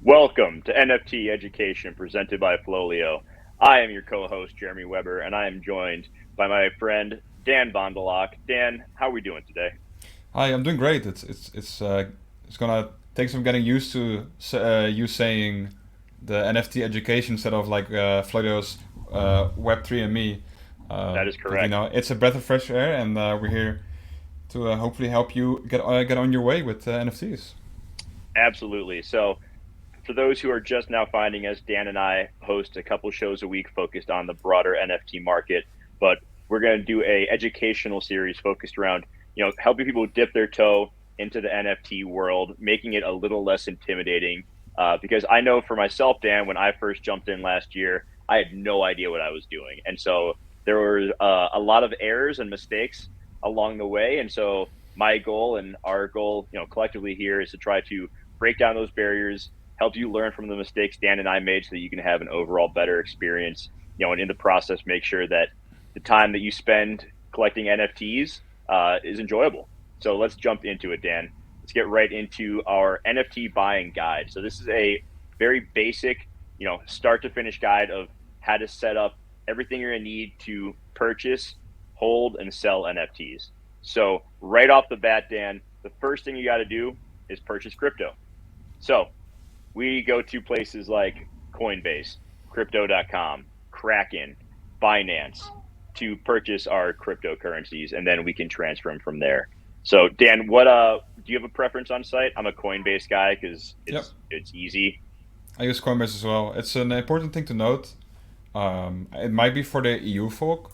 Welcome to NFT Education presented by FLOLiO. I am your co-host, Jeremy Weber, and I am joined by my friend, Dan Vondelok. Dan, how are we doing today? Hi, I'm doing great. It's gonna take some getting used to you saying the NFT education instead of like FLOLiO's Web3 and me. That is But correct. it's a breath of fresh air, and we're here to hopefully help you get on your way with NFTs. Absolutely. So, for those who are just now finding us, Dan and I host a couple shows a week focused on the broader NFT market, but we're going to do a educational series focused around, helping people dip their toe into the NFT world, making it a little less intimidating. Because I know for myself, Dan, when I first jumped in last year, I had no idea what I was doing, and so there were a lot of errors and mistakes along the way. And so my goal and our goal, collectively here is to try to break down those barriers, help you learn from the mistakes Dan and I made so that you can have an overall better experience, and in the process, make sure that the time that you spend collecting NFTs is enjoyable. So let's jump into it, Dan. Let's get right into our NFT buying guide. So this is a very basic, start to finish guide of how to set up everything you're going to need to purchase, hold, and sell NFTs. So right off the bat, Dan, the first thing you got to do is purchase crypto. So we go to places like Coinbase, crypto.com, Kraken, Binance to purchase our cryptocurrencies, and then we can transfer them from there. So Dan, what do you have a preference on site? I'm a Coinbase guy because Yep, it's easy. I use Coinbase as well. It's an important thing to note. It might be for the EU folk.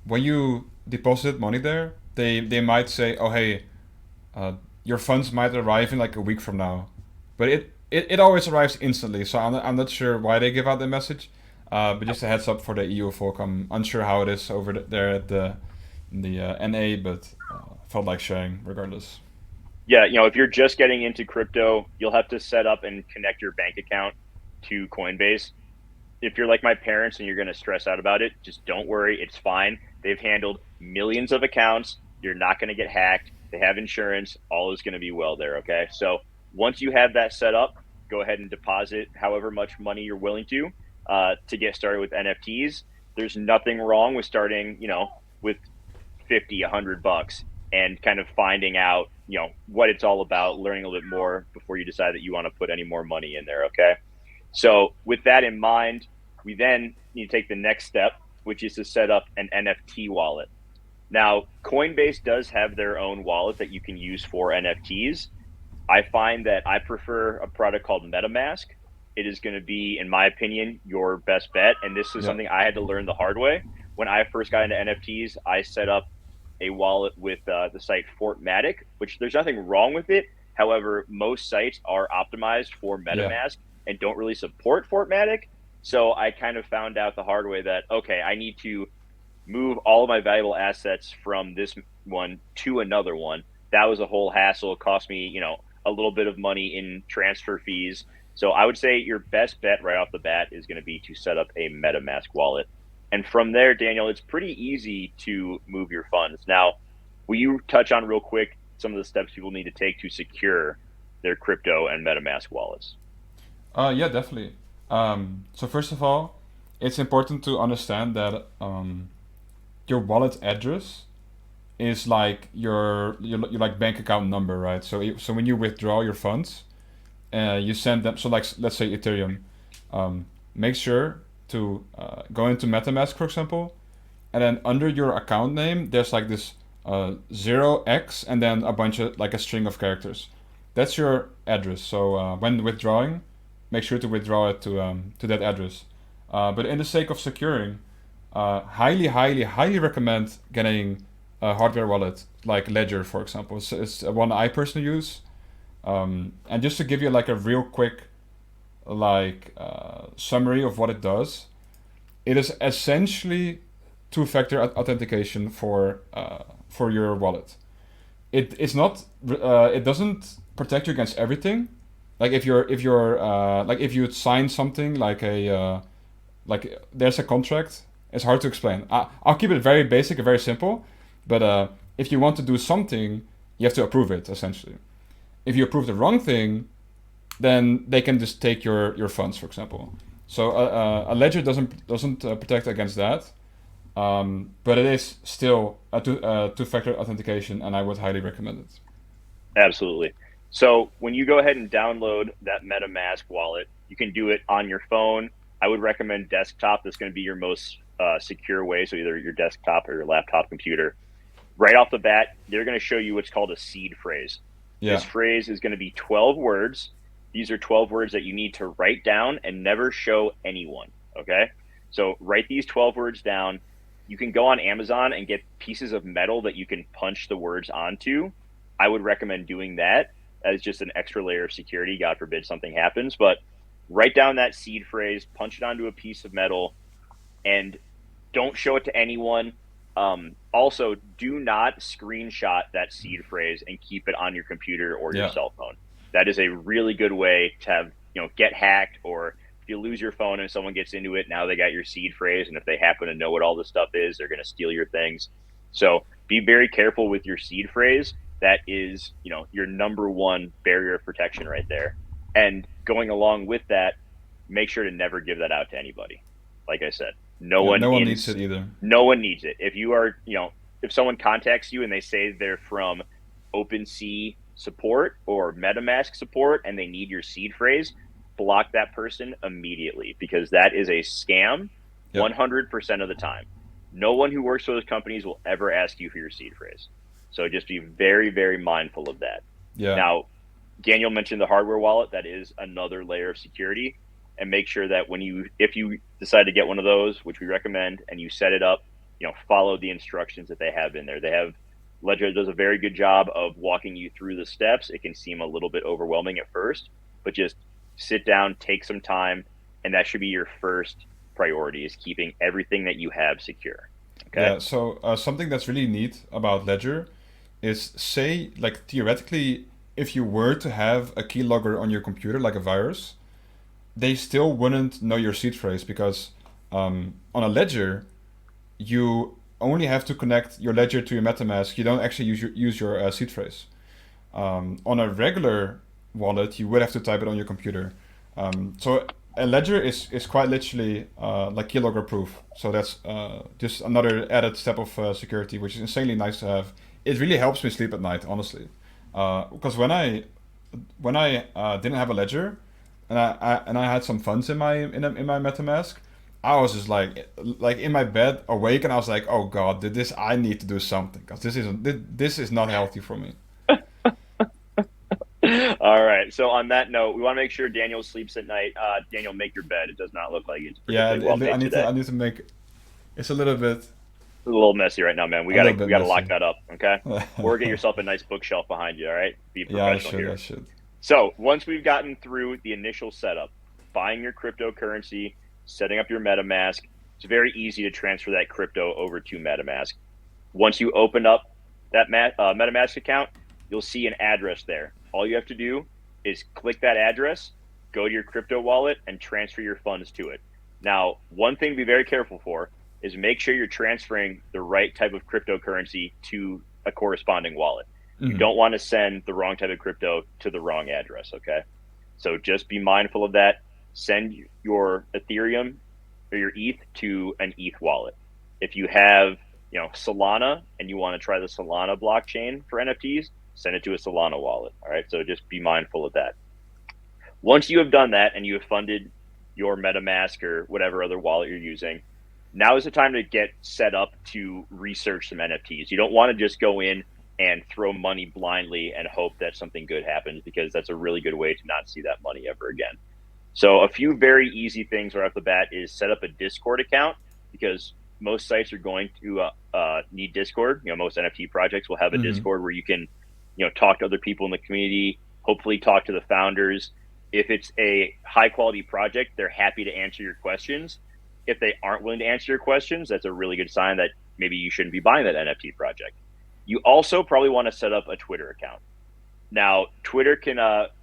When you deposit money there, they might say, "Oh hey, your funds might arrive in like a week from now," but it always arrives instantly. So I'm not sure why they give out the message. But just a heads up for the EU folk. I'm unsure how it is over there at the NA, but felt like sharing regardless. Yeah, if you're just getting into crypto, you'll have to set up and connect your bank account to Coinbase. If you're like my parents and you're going to stress out about it, just don't worry. It's fine. They've handled millions of accounts. You're not going to get hacked. They have insurance. All is going to be well there. Okay. So once you have that set up, go ahead and deposit however much money you're willing to get started with NFTs. There's nothing wrong with starting, with 50, $100 and kind of finding out, what it's all about, learning a little bit more before you decide that you want to put any more money in there. Okay. So, with that in mind, we then need to take the next step, which is to set up an NFT wallet. Now, Coinbase does have their own wallet that you can use for NFTs. I find that I prefer a product called MetaMask. It is going to be, in my opinion, your best bet. And this is Yeah. something I had to learn the hard way. When I first got into NFTs, I set up a wallet with the site Fortmatic, which there's nothing wrong with it. However, most sites are optimized for Yeah. MetaMask and don't really support Fortmatic. So I kind of found out the hard way that, okay, I need to move all of my valuable assets from this one to another one. That was a whole hassle. It cost me, a little bit of money in transfer fees. So I would say your best bet right off the bat is going to be to set up a MetaMask wallet. And from there, Daniel, it's pretty easy to move your funds. Now, will you touch on real quick some of the steps people need to take to secure their crypto and MetaMask wallets? Yeah, definitely. So first of all, it's important to understand that your wallet address is like your like bank account number, right? So when you withdraw your funds, you send them. So like let's say Ethereum, make sure to go into MetaMask, for example, and then under your account name, there's like this 0x and then a bunch of like a string of characters. That's your address. So when withdrawing, make sure to withdraw it to that address. But in the sake of securing, highly recommend getting a hardware wallet like Ledger, for example. It's one I personally use. And just to give you like a real quick like summary of what it does, it is essentially two-factor authentication for your wallet. It's not it doesn't protect you against everything. Like if you're like if you sign something like there's a contract. It's hard to explain. I'll keep it very basic and very simple. But if you want to do something, you have to approve it essentially. If you approve the wrong thing, then they can just take your funds, for example. So a ledger doesn't protect against that, but it is still a two-factor authentication, and I would highly recommend it. Absolutely. So when you go ahead and download that MetaMask wallet, you can do it on your phone. I would recommend desktop. That's going to be your most secure way. So either your desktop or your laptop computer. Right off the bat, they're going to show you what's called a seed phrase. This Yeah, phrase is going to be 12 words. These are 12 words that you need to write down and never show anyone. Okay. So write these 12 words down. You can go on Amazon and get pieces of metal that you can punch the words onto. I would recommend doing that as just an extra layer of security. God forbid something happens, but write down that seed phrase, punch it onto a piece of metal, and don't show it to anyone. Also, do not screenshot that seed phrase and keep it on your computer or your yeah, cell phone. That is a really good way to have, get hacked, or if you lose your phone and someone gets into it, now they got your seed phrase. And if they happen to know what all this stuff is, they're going to steal your things. So be very careful with your seed phrase. That is, your number one barrier of protection right there. And going along with that, make sure to never give that out to anybody. Like I said, no yeah. one No one in needs it either. no one needs it. If you are, if someone contacts you and they say they're from OpenSea support or MetaMask support and they need your seed phrase, block that person immediately, because that is a scam Yeah, 100% of the time. No one who works for those companies will ever ask you for your seed phrase. So just be very, very mindful of that. yeah. Now, Daniel mentioned the hardware wallet. That is another layer of security. And make sure that if you decide to get one of those, which we recommend, and you set it up, follow the instructions that they have in there. Ledger does a very good job of walking you through the steps. It can seem a little bit overwhelming at first, but just sit down, take some time, and that should be your first priority, is keeping everything that you have secure. Okay. Yeah, so something that's really neat about Ledger is, say, like theoretically, if you were to have a keylogger on your computer, like a virus, they still wouldn't know your seed phrase because on a Ledger, you only have to connect your Ledger to your MetaMask. You don't actually use your seed phrase. On a regular wallet, you would have to type it on your computer. So a ledger is quite literally like keylogger proof. So that's just another added step of security, which is insanely nice to have. It really helps me sleep at night, honestly. Because when I didn't have a ledger, and I had some funds in my MetaMask, I was just like in my bed awake, and I was like, oh god, I need to do something because this is not healthy for me. All right. So on that note, we want to make sure Daniel sleeps at night. Daniel, make your bed. It does not look like it's Yeah, particularly well I made need to today. I need to make it's a little bit A little messy right now, man. We a gotta little bit we gotta lock messy. that up, okay? Or get yourself a nice bookshelf behind you. All right. Be Yeah, I professional should. I here. should. So once we've gotten through the initial setup, buying your cryptocurrency, setting up your MetaMask, it's very easy to transfer that crypto over to MetaMask. Once you open up that MetaMask account, you'll see an address there. All you have to do is click that address, go to your crypto wallet, and transfer your funds to it. Now, one thing to be very careful for is make sure you're transferring the right type of cryptocurrency to a corresponding wallet. You Hmm. don't want to send the wrong type of crypto to the wrong address, okay? So just be mindful of that. Send your Ethereum or your ETH to an ETH wallet. If you have, Solana, and you want to try the Solana blockchain for NFTs, send it to a Solana wallet. All right. So just be mindful of that. Once you have done that and you have funded your MetaMask or whatever other wallet you're using, now is the time to get set up to research some NFTs. You don't want to just go in and throw money blindly and hope that something good happens, because that's a really good way to not see that money ever again. So a few very easy things right off the bat is set up a Discord account, because most sites are going to need Discord. Most NFT projects will have a Hmm. Discord where you can, talk to other people in the community, hopefully talk to the founders. If it's a high quality project, they're happy to answer your questions. If they aren't willing to answer your questions, that's a really good sign that maybe you shouldn't be buying that NFT project. You also probably want to set up a Twitter account. Now, Twitter can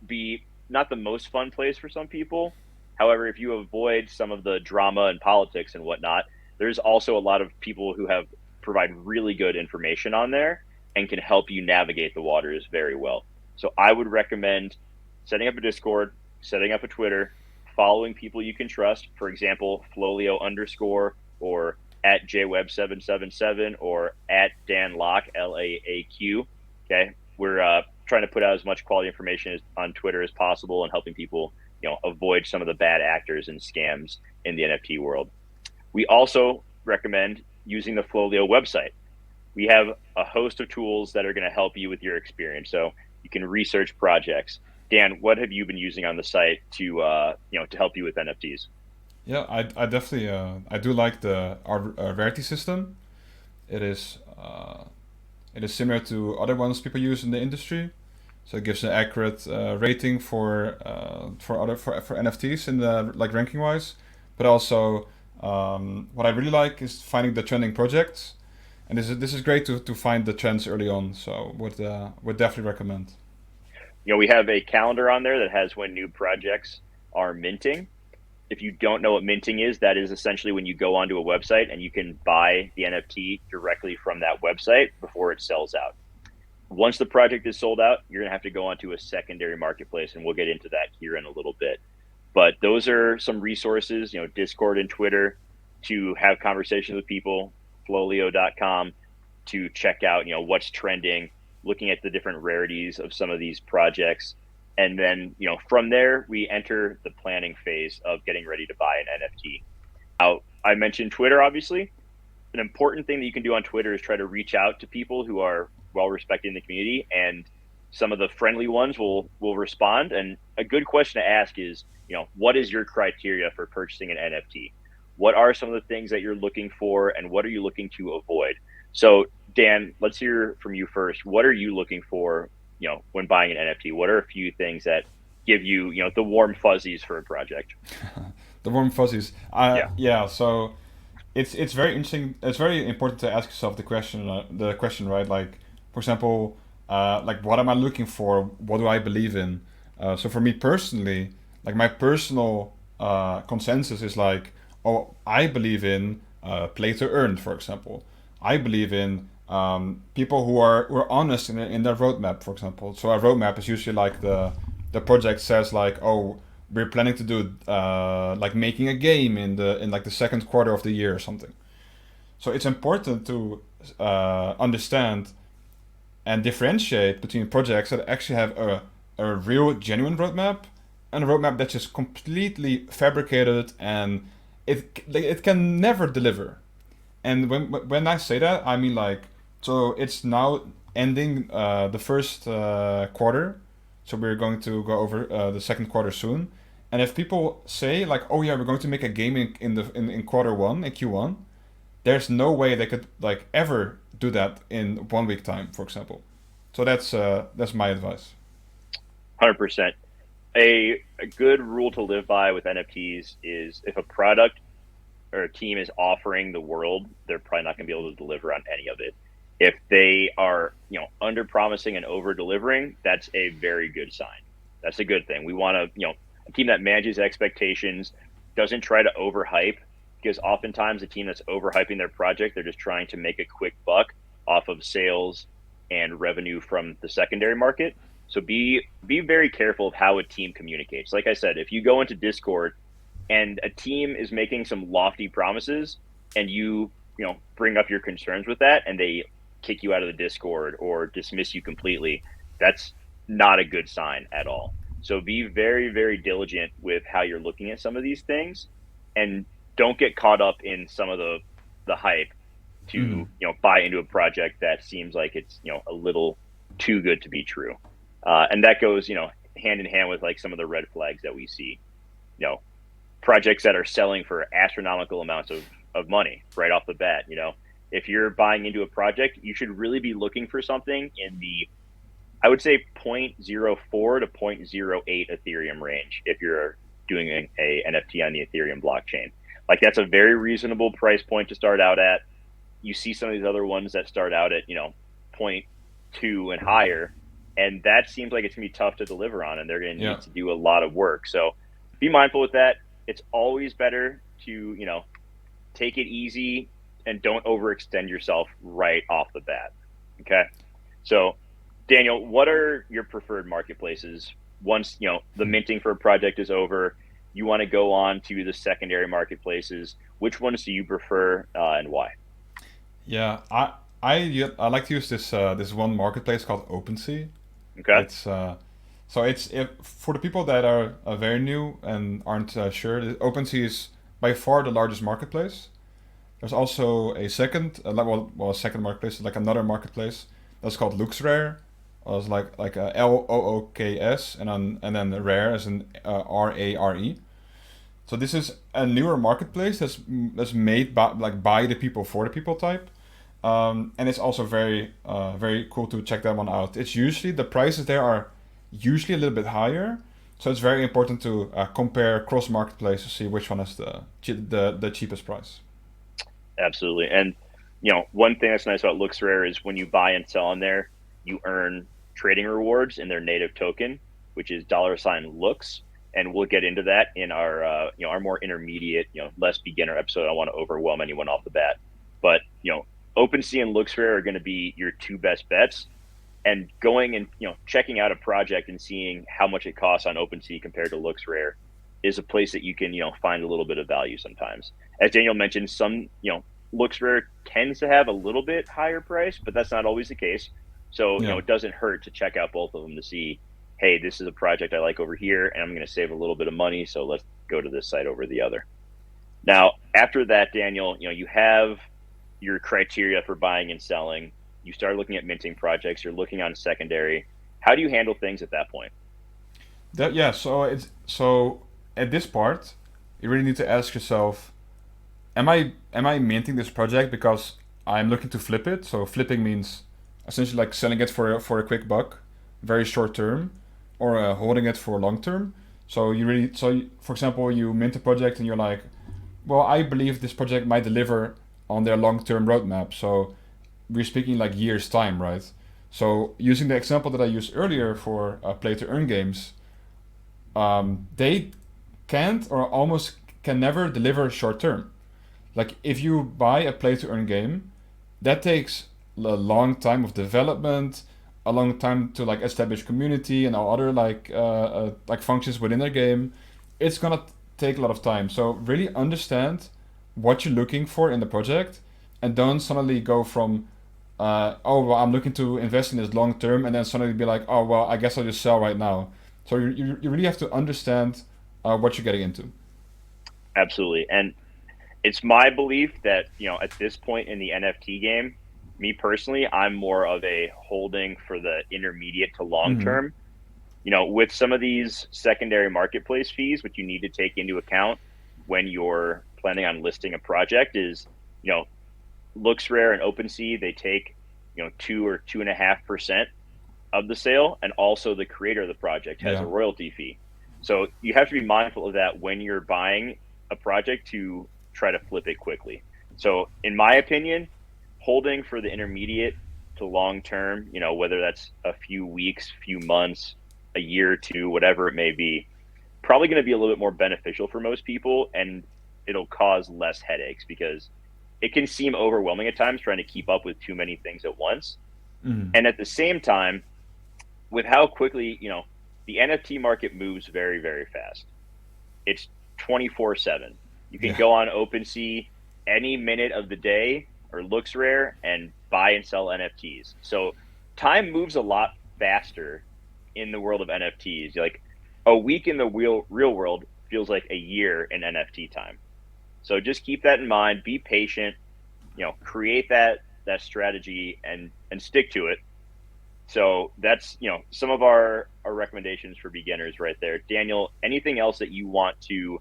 be not the most fun place for some people. However, if you avoid some of the drama and politics and whatnot, there's also a lot of people who have provide really good information on there and can help you navigate the waters very well. So I would recommend setting up a Discord, setting up a Twitter, following people you can trust. For example, FLOLiO underscore or at JWeb777 or at Dan Locke, LAAQ. Okay. We're trying to put out as much quality information on Twitter as possible and helping people, avoid some of the bad actors and scams in the NFT world. We also recommend using the FLOLiO website. We have a host of tools that are going to help you with your experience. So you can research projects. Dan, what have you been using on the site to help you with NFTs? Yeah, I definitely I do like the rarity system. It is it is similar to other ones people use in the industry. So it gives an accurate rating for NFTs in the like ranking wise, but also what I really like is finding the trending projects, and this is great to find the trends early on. So would definitely recommend. We have a calendar on there that has when new projects are minting. If you don't know what minting is, that is essentially when you go onto a website and you can buy the NFT directly from that website before it sells out. Once the project is sold out, you're going to have to go onto a secondary marketplace, and we'll get into that here in a little bit. But those are some resources, Discord and Twitter to have conversations with people, FLOLiO.com to check out, what's trending, looking at the different rarities of some of these projects. And then, from there, we enter the planning phase of getting ready to buy an NFT. Now, I mentioned Twitter, obviously. An important thing that you can do on Twitter is try to reach out to people who are well respected in the community, and some of the friendly ones will respond. And a good question to ask is, what is your criteria for purchasing an NFT? What are some of the things that you're looking for, and what are you looking to avoid? So, Dan, let's hear from you first. What are you looking for, when buying an NFT? What are a few things that give you, the warm fuzzies for a project? The warm fuzzies. Yeah. Yeah. So it's very interesting. It's very important to ask yourself the question, right? Like, for example, like what am I looking for? What do I believe in? So for me personally, like my personal consensus is like, oh, I believe in play to earn, for example. I believe in people who are honest in their roadmap, for example. So a roadmap is usually like the project says like, oh, we're planning to do like making a game in like the second quarter of the year or something. So it's important to understand and differentiate between projects that actually have a real genuine roadmap and a roadmap that's just completely fabricated and it can never deliver. And when I say that, I mean like, so it's now ending the first quarter, so we're going to go over the second quarter soon. And if people say like, oh yeah, we're going to make a game in quarter one in Q1, there's no way they could like ever do that in 1 week time, for example. So that's my advice. 100%. A good rule to live by with NFTs is if a product or a team is offering the world, they're probably not going to be able to deliver on any of it. If they are, under promising and over delivering, that's a very good sign. That's a good thing. We want to, a team that manages expectations, doesn't try to overhype, because oftentimes a team that's overhyping their project, they're just trying to make a quick buck off of sales and revenue from the secondary market. So be very careful of how a team communicates. Like I said, if you go into Discord and a team is making some lofty promises and you bring up your concerns with that and they kick you out of the Discord or dismiss you completely, that's not a good sign at all. So be very, very diligent with how you're looking at some of these things, and don't get caught up in some of the hype to Mm-hmm. buy into a project that seems like it's a little too good to be true. And that goes hand in hand with like some of the red flags that we see. You know, projects that are selling for astronomical amounts of money right off the bat. If you're buying into a project, you should really be looking for something in the, I would say, 0.04 to 0.08 Ethereum range if you're doing a NFT on the Ethereum blockchain. Like that's a very reasonable price point to start out at. You see some of these other ones that start out at, zero point 0.2 and higher, and that seems like it's going to be tough to deliver on, and they're going to Yeah. need to do a lot of work. So be mindful with that. It's always better to, take it easy and don't overextend yourself right off the bat. Okay. So, Daniel, what are your preferred marketplaces once the minting for a project is over, you want to go on to the secondary marketplaces. Which ones do you prefer, and why? Yeah, I like to use this one marketplace called OpenSea. Okay. It's so it's if, for the people that are very new and aren't sure. OpenSea is by far the largest marketplace. There's also a second, a second marketplace, like another marketplace that's called LooksRare. It's like LOOKS and then rare as in RARE. So this is a newer marketplace that's made by the people for the people type, and it's also very cool to check that one out. It's usually the prices there are usually a little bit higher, so it's very important to compare cross marketplace to see which one is the cheapest price. Absolutely. And one thing that's nice about LooksRare is when you buy and sell on there, you earn trading rewards in their native token, which is $looks. And we'll get into that in our our more intermediate, less beginner episode. I don't want to overwhelm anyone off the bat, but OpenSea and LooksRare are going to be your two best bets. And going and checking out a project and seeing how much it costs on OpenSea compared to LooksRare is a place that you can find a little bit of value sometimes. As Daniel mentioned, some LooksRare tends to have a little bit higher price, but that's not always the case. So Yeah. it doesn't hurt to check out both of them to see, hey, this is a project I like over here, and I'm going to save a little bit of money, so let's go to this site over the other. Now, after that, Daniel, you have your criteria for buying and selling. You start looking at minting projects. You're looking on secondary. How do you handle things at that point? Yeah. So at this part, you really need to ask yourself, am I minting this project because I'm looking to flip it? So flipping means essentially like selling it for a quick buck, very short term, or holding it for long term. For example, you mint a project and you're like, well, I believe this project might deliver on their long term roadmap. So we're speaking like years time, right? So using the example that I used earlier for play to earn games, they can't or almost can never deliver short term. Like if you buy a play to earn game, that takes a long time of development, a long time to like establish community and all other like functions within the game. It's gonna take a lot of time. So really understand what you're looking for in the project, and don't suddenly go from oh well, I'm looking to invest in this long term, and then suddenly be like, oh well, I guess I'll just sell right now. So you really have to understand what you're getting into. Absolutely. And it's my belief that, at this point in the NFT game, me personally, I'm more of a holding for the intermediate to long Mm-hmm. term. With some of these secondary marketplace fees, what you need to take into account when you're planning on listing a project is, you know, LooksRare and OpenSea, they take, 2 or 2.5% of the sale, and also the creator of the project has a Yeah. royalty fee. So you have to be mindful of that when you're buying a project to try to flip it quickly. So in my opinion, holding for the intermediate to long term, whether that's a few weeks, few months, a year or two, whatever it may be, probably going to be a little bit more beneficial for most people, and it'll cause less headaches because it can seem overwhelming at times trying to keep up with too many things at once. Mm-hmm. And at the same time, with how quickly, the NFT market moves very, very fast. It's 24/7. You can Yeah. go on OpenSea any minute of the day or LooksRare and buy and sell NFTs. So time moves a lot faster in the world of NFTs. Like a week in the real world feels like a year in NFT time. So just keep that in mind. Be patient. Create that strategy and stick to it. So that's some of our recommendations for beginners right there. Daniel, anything else that you want to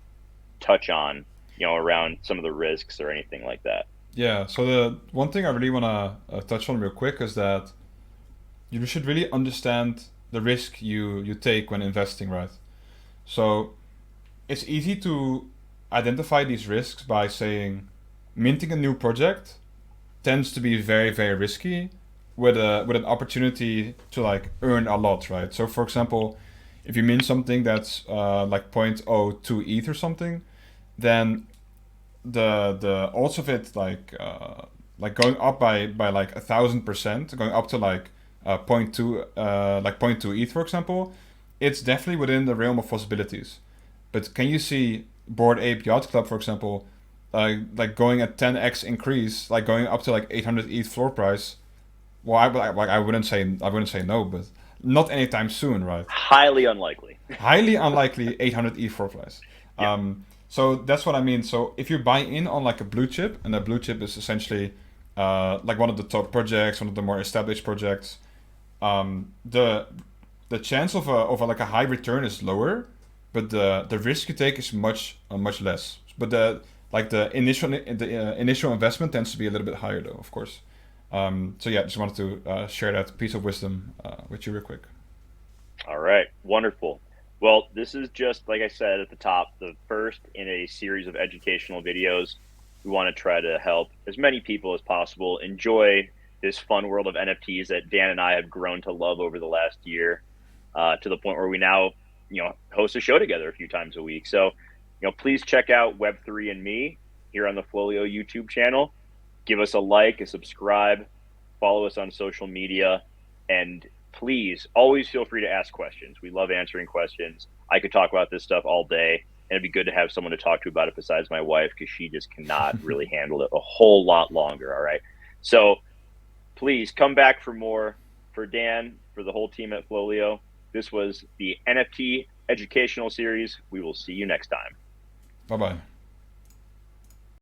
touch on, around some of the risks or anything like that? Yeah. So the one thing I really want to touch on real quick is that you should really understand the risk you take when investing, right? So it's easy to identify these risks by saying minting a new project tends to be very very risky with an opportunity to like earn a lot, right? So for example, if you mint something that's like 0.02 ETH or something, then the odds of it like going up by like 1,000%, going up to like point 0.2 like 0.2 ETH for example, it's definitely within the realm of possibilities. But can you see Bored Ape Yacht Club, for example, like going at 10x increase, like going up to like 800 ETH floor price? Well, I wouldn't say no, but not anytime soon, right? Highly unlikely. Highly unlikely 800 ETH floor price. Yeah. So that's what I mean. So if you buy in on like a blue chip, and a blue chip is essentially like one of the top projects, one of the more established projects, the chance of like a high return is lower, but the risk you take is much less. But the initial investment tends to be a little bit higher though, of course. So yeah, just wanted to share that piece of wisdom with you real quick. All right. Wonderful. Well, this is just, like I said at the top, the first in a series of educational videos. We want to try to help as many people as possible enjoy this fun world of NFTs that Dan and I have grown to love over the last year, to the point where we now, host a show together a few times a week. So, please check out Web3 and Me here on the FLOLiO YouTube channel. Give us a like, a subscribe, follow us on social media, and please always feel free to ask questions. We love answering questions. I could talk about this stuff all day, and it'd be good to have someone to talk to about it besides my wife, because she just cannot really handle it a whole lot longer. All right. So please come back for more. For Dan, for the whole team at FLOLiO, this was the NFT educational series. We will see you next time. Bye bye.